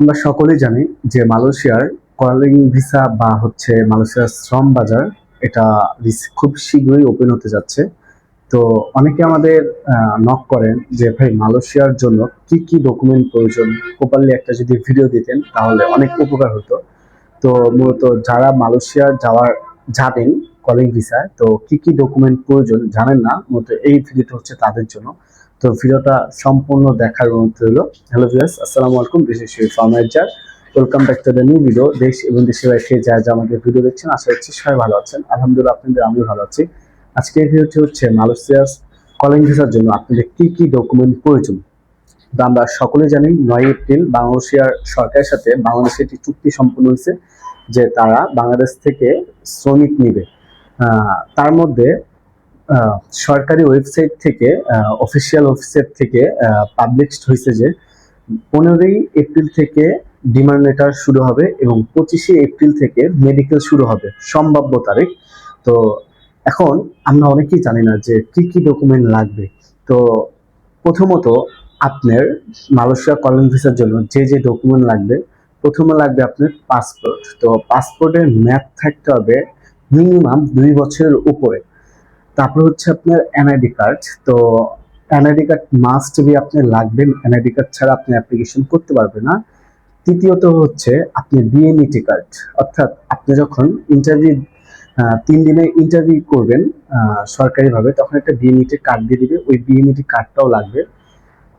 আমরা সকলেই জানি যে মালয়েশিয়ার কলিং ভিসা বা মালয়েশিয়ার শ্রম বাজার এটা খুব শীঘ্রই ওপেন হতে যাচ্ছে। তো অনেকে আমাদের নক করেন যে ভাই মালয়েশিয়ার জন্য কি কি ডকুমেন্ট প্রয়োজন, প্রপারলি একটা যদি ভিডিও দিতেন তাহলে অনেক উপকার হতো। তো মূলত যারা মালয়েশিয়া যাবেন কলিং ভিসায়, তো কি কি ডকুমেন্ট প্রয়োজন জানেন না, মূলত এই ভিডিওটা হচ্ছে তাদের জন্য। তো ভিডিওটা সম্পূর্ণ দেখার অনুরোধ রইল। হ্যালো ভিউয়ার্স, আসসালামু আলাইকুম। দিস ইজ ফার্মাইজার। Welcome back to the new video. দেশ এবং দেশের বাইরে যা আমাদের ভিডিও দেখছেন, আশা করছি সবাই ভালো আছেন। আলহামদুলিল্লাহ, আপনাদের আমিও ভালো আছি। আজকের ভিডিওটি হচ্ছে মালয়েশিয়ার কলিং ভিসার জন্য আপনাদের কি কি ডকুমেন্ট প্রয়োজন। আমরা সকলে জানি 9 এপ্রিল বাংলাদেশের সরকারের সাথে বাংলাদেশের একটি চুক্তি সম্পন্ন হয়েছে যে তারা বাংলাদেশ থেকে শ্রমিক নিবে। তার মধ্যে সরকারি ওয়েবসাইট থেকে, অফিসিয়াল ওয়েবসাইট থেকে পাবলিশড হয়েছে যে 15ই এপ্রিল থেকে ডিমান্ড লেটার শুরু হবে এবং 25শে এপ্রিল থেকে মেডিকেল শুরু হবে, সম্ভাব্য তারিখ। তো এখন আমরা অনেকেই জানি না যে কি কি ডকুমেন্ট লাগবে। তো প্রথমত আপনার মালয়েশিয়া কলিং ভিসার জন্য যে যে ডকুমেন্ট লাগবে, প্রথমে লাগবে আপনার পাসপোর্ট। তো পাসপোর্টের মেয়াদ থাকতে হবে মিনিমাম 2 বছরের উপরে। তারপর হচ্ছে আপনার এনআইডি কার্ড। তো এনআইডি কার্ড মাস্ট বি আপনার লাগবে, এনআইডি কার্ড ছাড়া আপনি অ্যাপ্লিকেশন করতে পারবেন না। তৃতীয়ত হচ্ছে আপনি বিএমইটি কার্ড, অর্থাৎ আপনি যখন ইন্টারভিউ 3 দিনে ইন্টারভিউ করবেন সরকারিভাবে, তখন একটা বিএমইটি কার্ড দিয়ে দিবে, ওই বিএমইটি কার্ডটাও লাগবে।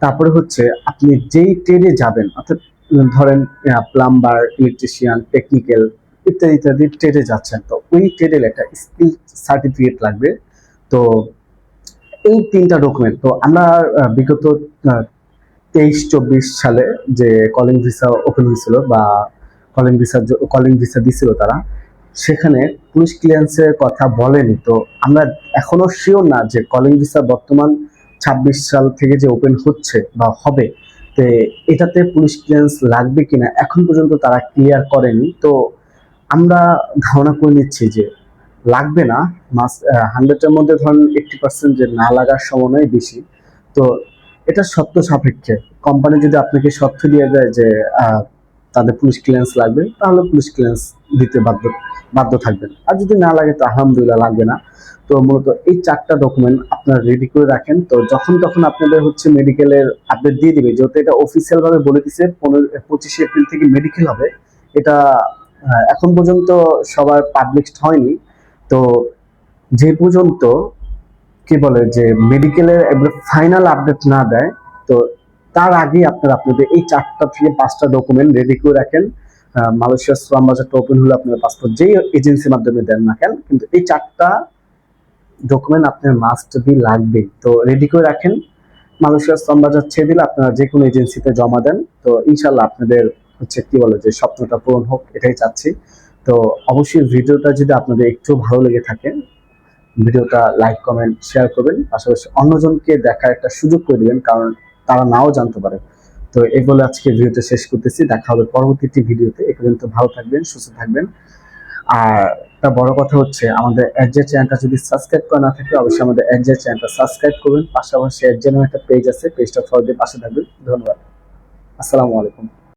তারপরে হচ্ছে আপনি যেই ট্রেডে যাবেন, অর্থাৎ ধরেন প্লাম্বার, ইলেকট্রিশিয়ান, টেকনিক্যাল ইত্যাদি ইত্যাদি ট্রেডে যাচ্ছেন, তো ওই ট্রেডের একটা স্কিল সার্টিফিকেট লাগবে। তো এই 3টা ডকুমেন্ট। তো আমরা বিগত 23-24 সালে যে কলিং ভিসা ওপেন হয়েছিল বা কলিং ভিসা দিছিল তারা, সেখানে পুলিশ ক্লিয়ারেন্সের কথা বলেনি। তো আমরা এখনো শিওর না যে কলিং ভিসা বর্তমান 26 সাল থেকে যে ওপেন হচ্ছে বা হবে, তো এটাতে পুলিশ ক্লিয়ারেন্স লাগবে কিনা এখন পর্যন্ত তারা ক্লিয়ার করেনি। তো আমরা ধারণা করে নিচ্ছি যে লাগবে না। 100-এর মধ্যে ধরেন 80% যে না লাগার সম্ভাবনাই বেশি। তো এটা সত্য সাপেক্ষে কোম্পানি যদি আপনাকে সত্য দিয়ে দেয় যে তাদের পুলিশ ক্লিয়ারেন্স লাগবে, তাহলে পুলিশ ক্লিয়ারেন্স দিতে বাধ্য থাকবেন। আর যদি না লাগে তো আলহামদুলিল্লাহ লাগবে না। তো মূলত এই 4টা ডকুমেন্ট আপনারা রেডি করে রাখেন। তো যখন তখন আপনাদের মেডিকেলের আপডেট দিয়ে দিবে, যেহেতু এটা অফিসিয়াল ভাবে বলে দিচ্ছে 25শে এপ্রিল থেকে মেডিকেল হবে। এটা এখন পর্যন্ত সবার পাবলিশড হয়নি। তো যে পর্যন্ত কি বলে যে মেডিকেলের ফাইনাল আপডেট না দেয়, তো তার আগে আপনাদের এই 4টা থেকে 5টা ডকুমেন্ট রেডি করে রাখেন। মালয়েশিয়ার শ্রম বাজারটা ওপেন হলে আপনার পাসপোর্ট যেই এজেন্সির মাধ্যমে দেন না কেন, কিন্তু এই 4টা ডকুমেন্ট আপনার মাস্ট বি লাগবে। তো রেডি করে রাখেন। মালয়েশিয়ার শ্রম বাজার ছেড়ে দিলে আপনারা যে কোনো এজেন্সিতে জমা দেন। তো ইনশাল্লাহ আপনাদের কি বলে যে স্বপ্নটা পূরণ হোক, এটাই চাচ্ছি। তো অবশ্যই ভিডিওটা যদি আপনাদের একটু ভালো লেগে থাকে, ভিডিওটা লাইক, কমেন্ট, শেয়ার করবেন, পাশাপাশি অন্যজনকে দেখার একটা সুযোগ করে দিবেন, কারণ তারা নাও জানতে পারে। তো এই বলে আজকে ভিডিওটা শেষ করতেছি। দেখা হবে পরবর্তী ভিডিওতে। এ পর্যন্ত ভালো থাকবেন, সুস্থ থাকবেন। আর একটা বড় কথা হচ্ছে, আমাদের এডজে চ্যানেলটা যদি সাবস্ক্রাইব করা না থাকে, অবশ্যই আমাদের এডজে চ্যানেলটা সাবস্ক্রাইব করবেন। পাশাপাশি এডজে নামে একটা পেজ আছে, পেজটা ফলো দিয়ে পাশে থাকবেন। ধন্যবাদ। আসসালামু আলাইকুম।